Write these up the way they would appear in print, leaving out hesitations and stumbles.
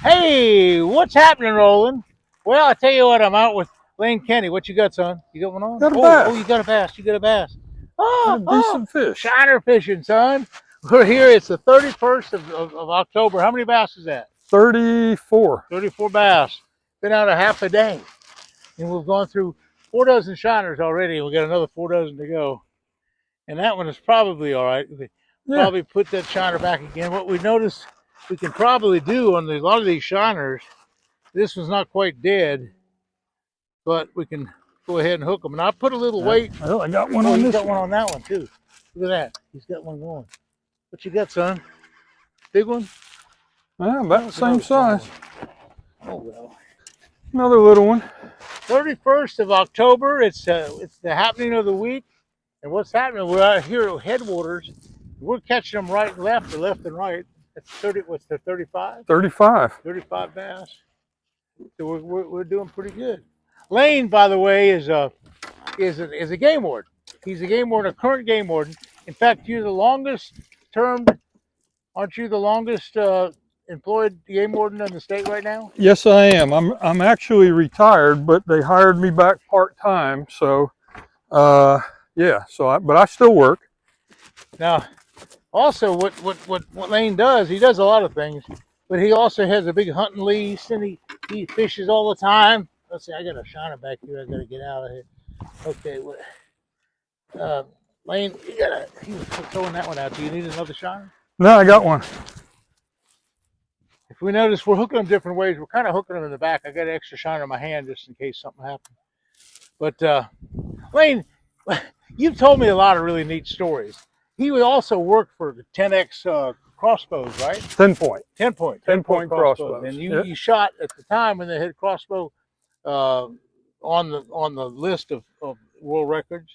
Hey, what's happening, Roland? Well, I tell you what, I'm out with Lane Kenny. What you got, son? You got one on? Got a Oh, bass. you got a bass. You got a bass. Oh, Got a decent fish. shiner fishing, son. We're here. It's the 31st of October. How many bass is that? 34. 34 bass. Been out a half a day. And we've gone through 4 dozen shiners already, and we got another 4 dozen to go. And that one is probably all right. We Yeah. probably put that shiner back again. What we noticed we can probably do on a lot of these shiners, this one's not quite dead, but we can go ahead and hook them. And I put a little weight. Well, I got one Oh, on he's this got one on that one too. Look at that. He's got one going. What you got, son? Big one? Yeah, about the same size. Oh well. Another little one. 31st of October. It's the happening of the week. And what's happening? We're out here at Headwaters. We're catching them right and left, or left and right. That's 30. What's there? 35. 35. 35 bass. So we're doing pretty good. Lane, by the way, is a game warden. He's a game warden, a current game warden. In fact, you're the longest termed. Aren't you the longest employed game warden in the state right now? Yes, I am. I'm actually retired, but they hired me back part-time. So, yeah. But I still work. Now, also, what Lane does, he does a lot of things, but he also has a big hunting lease, and he fishes all the time. Let's see, I got a shiner back here. I got to get out of here. Okay, Lane, he was throwing that one out. Do you need another shiner? No, I got one. If we notice, we're hooking them different ways. We're kind of hooking them in the back. I got an extra shiner in my hand just in case something happens. But Lane, you've told me a lot of really neat stories. He would also work for the 10X crossbows, right? 10 point. 10 point. 10 point crossbows. And you shot at the time when they had crossbow on the list of world records.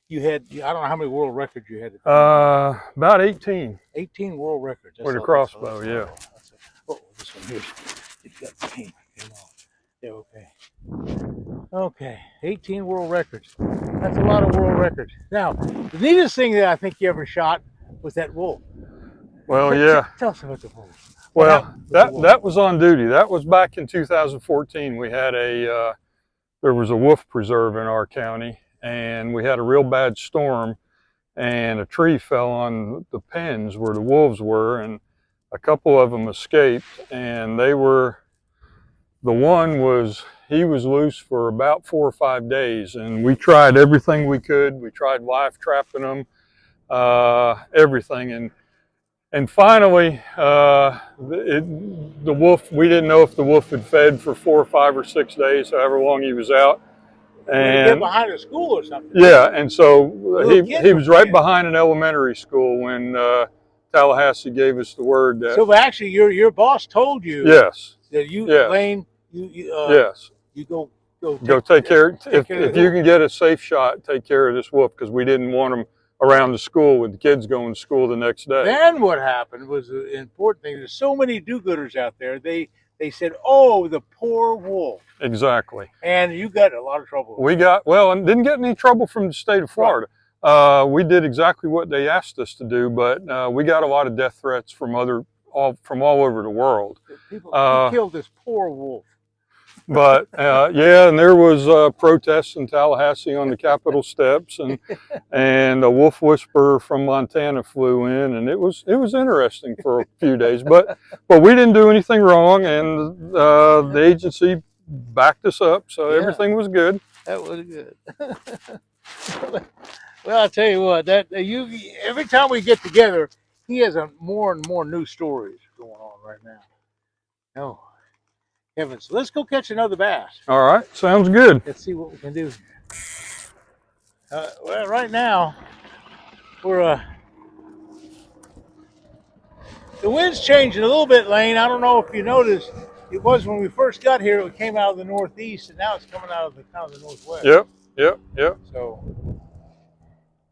You had, I don't know how many world records you had. About 18. 18 world records. With a crossbow, yeah. Oh, this one here. It's got the paint. Yeah, okay. Okay, 18 world records. That's a lot of world records. Now, the neatest thing that I think you ever shot was that wolf. Well, yeah. Tell us about the wolf. Well, that was on duty. That was back in 2014. We had there was a wolf preserve in our county, and we had a real bad storm, and a tree fell on the pens where the wolves were, and a couple of them escaped, and he was loose for about 4 or 5 days, and we tried everything we could. We tried live trapping them, everything, and finally, the wolf, we didn't know if the wolf had fed for 4 or 5 or 6 days, however long he was out. And behind a school or something. Yeah, and so he was right behind an elementary school when Tallahassee gave us the word that. So actually, your boss told you. Yes. That you, yes. Lane, yes. You go take care. If you can get a safe shot, take care of this wolf, because we didn't want him around the school with the kids going to school the next day. Then what happened was an important thing. There's so many do-gooders out there. They said, "Oh, the poor wolf." Exactly. And you got a lot of trouble. We got, and didn't get any trouble from the state of Florida. We did exactly what they asked us to do, but we got a lot of death threats from all over the world. People killed this poor wolf. But yeah, and there was protests in Tallahassee on the Capitol steps, and a wolf whisperer from Montana flew in, and it was interesting for a few days. But we didn't do anything wrong, and the agency backed us up, so everything was good. That was good. Well, I'll tell you what, every time we get together, he has more and more new stories going on right now. Oh. Heavens. So let's go catch another bass. All right, sounds good. Let's see what we can do. Well, right now, we're the wind's changing a little bit, Lane. I don't know if you noticed. It was when we first got here, it came out of the northeast, and now it's coming out of the northwest. Yep. So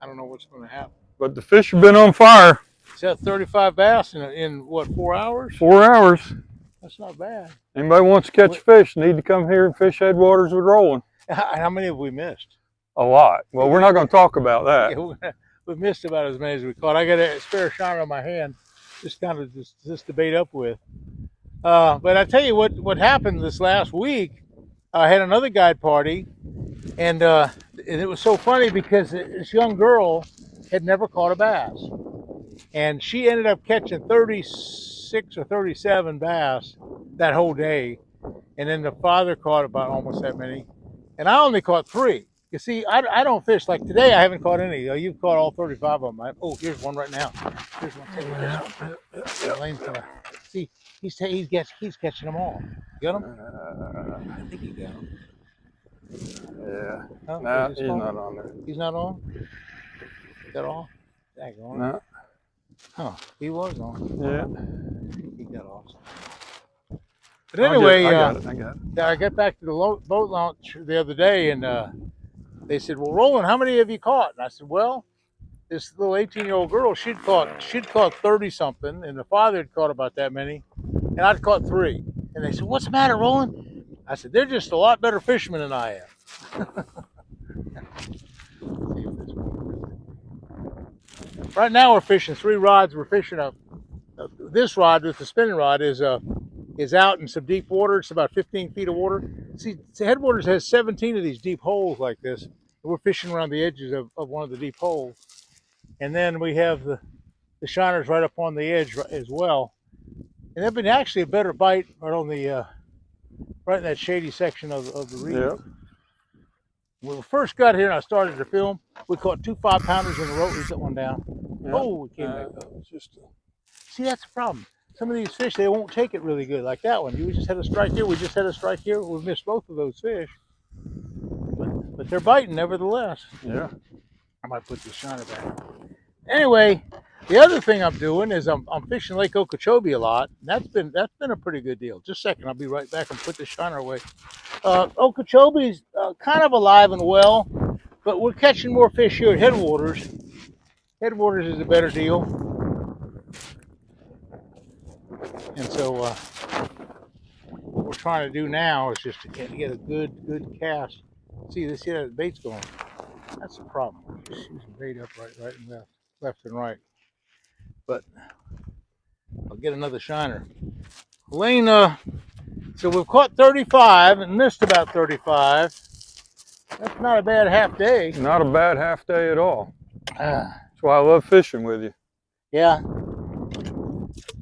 I don't know what's going to happen. But the fish have been on fire. It's at 35 bass in what, 4 hours? 4 hours. That's not bad. Anybody wants to catch fish, need to come here and fish Headwaters with Roland. How many have we missed? A lot. Well, we're not going to talk about that. Yeah, we've missed about as many as we caught. I got a spare shiner on my hand, just kind of just to bait up with. But I tell you what happened this last week. I had another guide party, and it was so funny because this young girl had never caught a bass, and she ended up catching 36 or 37 bass that whole day, and then the father caught about almost that many, and I only caught three. You see, I don't fish like today. I haven't caught any. You've caught all 35 of them. Oh, here's one right now. Here's one. Take this one. Lane's gonna see. He's catching them all. You got them? I think you got them. Yeah. Oh, Nah, he's not on there. He's not on. Is that all? Daggone. No. Huh? He was on. Yeah. He got off. But anyway, I got it. I got back to the boat launch the other day, and they said, "Well, Roland, how many have you caught?" And I said, "Well, this little 18-year-old girl, she'd caught 30 something, and the father had caught about that many, and I'd caught three." And they said, "What's the matter, Roland?" I said, "They're just a lot better fishermen than I am." Right now we're fishing 3 rods. We're fishing this rod with the spinning rod is out in some deep water. It's about 15 feet of water. See, Headwaters has 17 of these deep holes like this. And we're fishing around the edges of one of the deep holes. And then we have the shiners right up on the edge as well. And they've been actually a better bite right on the right in that shady section of the reef. Yeah. When we first got here and I started to film, we caught 2 5-pounders in a row. We set one down. Yeah. Oh, we came back up. See, that's the problem. Some of these fish, they won't take it really good, like that one. We just had a strike here. We just had a strike here. We've missed both of those fish. But they're biting nevertheless. Yeah. I might put this shiner back. Anyway, the other thing I'm doing is I'm fishing Lake Okeechobee a lot. That's been a pretty good deal. Just a second, I'll be right back and put the shiner away. Okeechobee's kind of alive and well, but we're catching more fish here at Headwaters. Headwaters is a better deal. And so what we're trying to do now is just to get a good cast. See how the bait's going. That's the problem. Just using bait up right and left and right. But I'll get another shiner. Lane, so we've caught 35 and missed about 35. That's not a bad half day. Not a bad half day at all. That's why I love fishing with you. Yeah.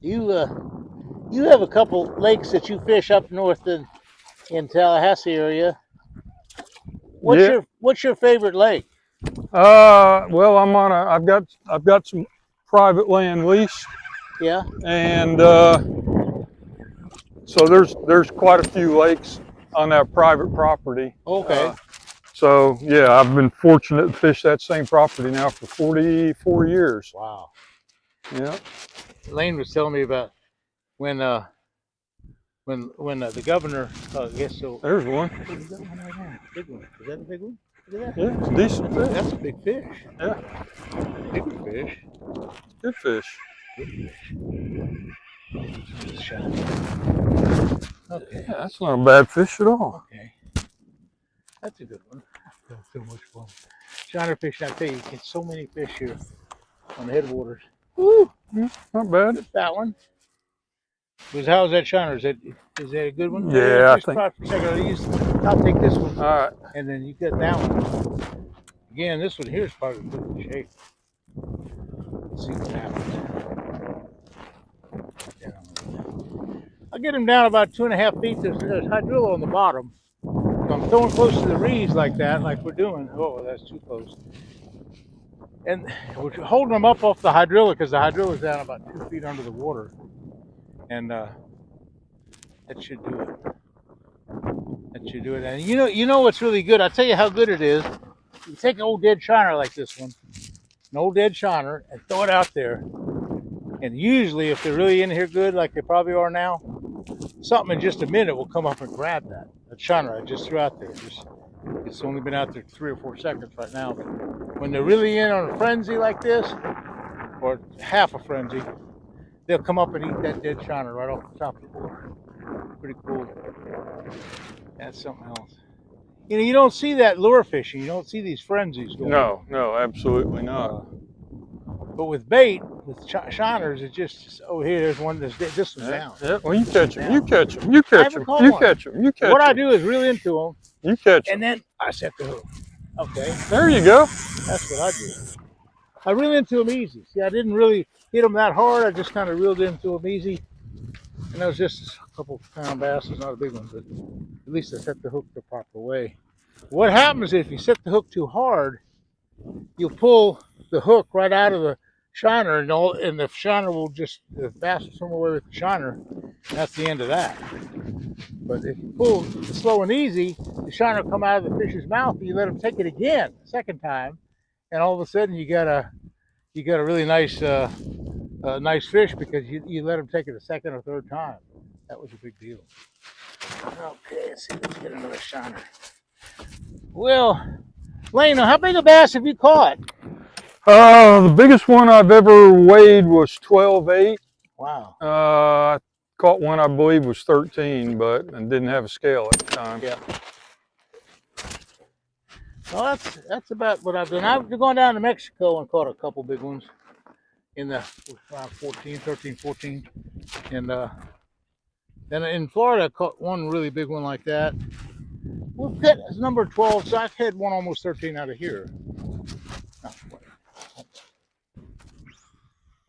You have a couple lakes that you fish up north in Tallahassee area. What's your favorite lake? Well, I've got some private land lease. Yeah. And so there's quite a few lakes on that private property. Okay. So yeah, I've been fortunate to fish that same property now for 44 years. Wow. Yeah. Lane was telling me about when the governor, I guess so. There's one. Is that one right there? Big one. Is that a big one? Look at that. Yeah, it's a decent fish. That's a big fish. Yeah. Big fish. Good fish. Good fish. Okay. Yeah, that's not a bad fish at all. Okay. That's a good one. That's so much fun. Shiner fishing, I tell you, you get so many fish here on the Headwaters. Woo! Yeah, not bad. Just that one. How's that shiner? Is that a good one? Yeah, I just think. try for a second. I'll take this one. All right. And then you get that one. Again, this one here is probably good in shape. Let's see what happens. I'll get him down about 2.5 feet. There's hydrilla on the bottom. So I'm throwing close to the reeds like that, like we're doing. Oh, that's too close. And we're holding them up off the hydrilla because the hydrilla is down about 2 feet under the water. And that should do it. That should do it. And you know what's really good? I'll tell you how good it is. You take an old dead shiner like this one, an old dead shiner, and throw it out there. And usually, if they're really in here good, like they probably are now, something in just a minute will come up and grab that shiner I just threw out there. It's only been out there 3 or 4 seconds right now. But when they're really in on a frenzy like this, or half a frenzy, they'll come up and eat that dead shiner right off the top of the board. Pretty cool. That's something else. You don't see that lure fishing. You don't see these frenzies going on. No, absolutely not. But with bait, with shiners, it just, oh, here, there's one. This one's Yeah, down. yeah. Well, you catch them. Down. You catch them. You I catch haven't them. caught You one. catch them. You catch What I them. do is reel into them, You catch and them. then I set the hook. Okay, There you go. that's what I do. I reel into them easy. See, I didn't really hit them that hard. I just kind of reeled into them easy. And that was just a couple pound bass. It's not a big one, but at least I set the hook the proper way. What happens if you set the hook too hard, you'll pull the hook right out of the shiner, and the shiner will just, the bass will swim away with the shiner. And that's the end of that. But if you pull slow and easy, the shiner will come out of the fish's mouth, and you let him take it again, the second time, and all of a sudden you got a really nice nice fish because you let him take it a second or third time. That was a big deal. Okay, let's see. Let's get another shiner. Well, Lane, how big a bass have you caught? The biggest one I've ever weighed was 12.8. Wow. I caught one I believe was 13, but and didn't have a scale at the time. Yeah. Well, that's about what I've done. I've gone down to Mexico and caught a couple big ones in the 13, 14. And then in Florida, I caught one really big one like that. We've hit number 12, so I've had one almost 13 out of here.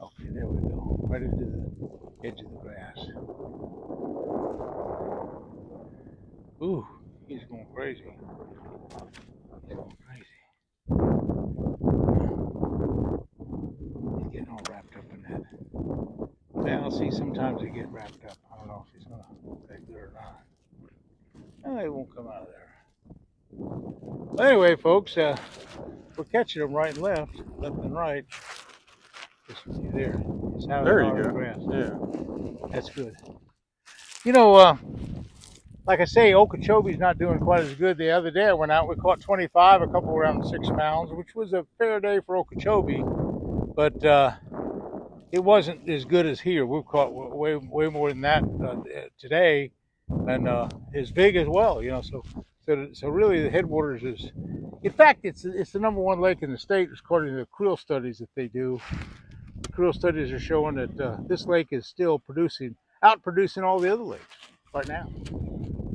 Okay, there we go. Right into the edge of the grass. Ooh, he's going crazy. He's going crazy. He's getting all wrapped up in that. Now, see, sometimes they get wrapped up. I don't know if he's going to take it or not. No, he won't come out of there. Well, anyway, folks, we're catching them right and left and right. Just there. It's how There they you are in the go. grass. Yeah. That's good. You know, like I say, Okeechobee's not doing quite as good. The other day I went out, we caught 25, a couple around 6 pounds, which was a fair day for Okeechobee, but it wasn't as good as here. We've caught way more than that today, and as big as well. You know, so really the Headwaters is, in fact, it's the #1 lake in the state according to the creel studies that they do. The creel studies are showing that this lake is still outproducing all the other lakes right now.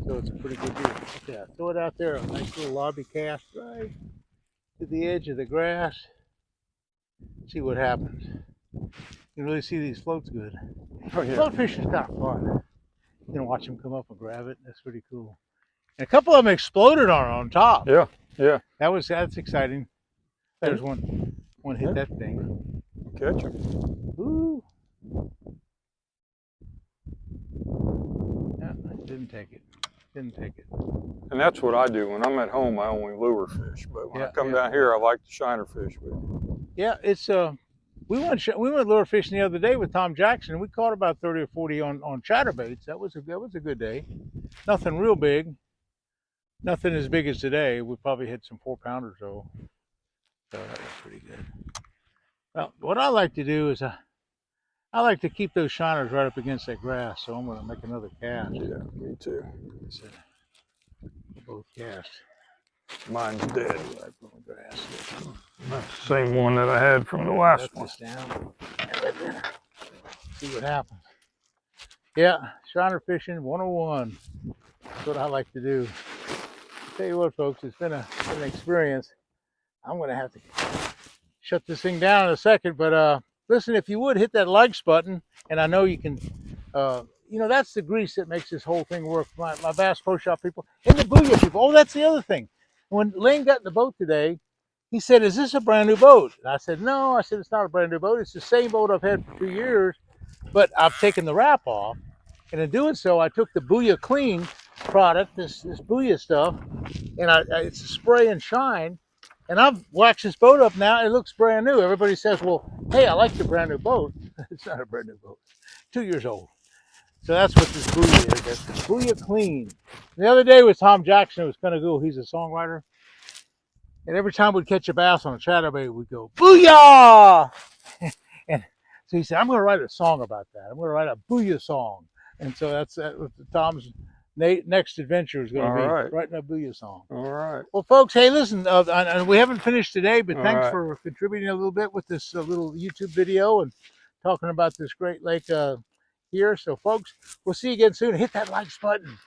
So it's a pretty good deal. Okay, throw it out there, a nice little lobby cast right to the edge of the grass. See what happens. You can really see these floats good. Oh yeah. Float fishing is kind of fun. You can watch them come up and grab it. That's pretty cool. And a couple of them exploded on top. Yeah. Yeah. That's exciting. There's one hit that thing. Catch them. Ooh. Yeah, didn't take it. Didn't take it. And that's what I do. When I'm at home, I only lure fish. But when I come down here, I like to shiner fish with. Yeah, it's we went lure fishing the other day with Tom Jackson. We caught about 30 or 40 on chatterbaits. That was a good day. Nothing real big. Nothing as big as today. We probably hit some 4-pounders though. So that was pretty good. Well, what I like to do is I like to keep those shiners right up against that grass. So I'm going to make another cast. Yeah, me too. So, both cast. Mine's dead. Right on the grass. That's the same one that I had from the last one. This down. See what happens. Yeah, shiner fishing 101. That's what I like to do. I'll tell you what, folks, it's been an experience. I'm going to have to shut this thing down in a second, but listen, if you would hit that likes button, and I know you can, you know, that's the grease that makes this whole thing work. My Bass Pro Shop people and the Booyah people. Oh, that's the other thing. When Lane got in the boat today, he said, "Is this a brand new boat?" And I said, "No." I said, "It's not a brand new boat. It's the same boat I've had for 2 years, but I've taken the wrap off. And in doing so, I took the Booyah Clean product, this Booyah stuff, and it's a spray and shine. And I've waxed this boat up now. It looks brand new. Everybody says, well, hey, I like the brand new boat." It's not a brand new boat. 2 years old. So that's what this Booyah is. That's the Booyah Clean. The other day with Tom Jackson, it was kind of cool. He's a songwriter. And every time we'd catch a bass on a chatterbait, we'd go, "Booyah!" And so he said, "I'm going to write a song about that. I'm going to write a Booyah song." And so that's Tom's next adventure is going All to be right. writing a booyah song. All right. Well, folks, hey, listen, and we haven't finished today, but All thanks right. for contributing a little bit with this little YouTube video and talking about this great lake here. So, folks, we'll see you again soon. Hit that like button.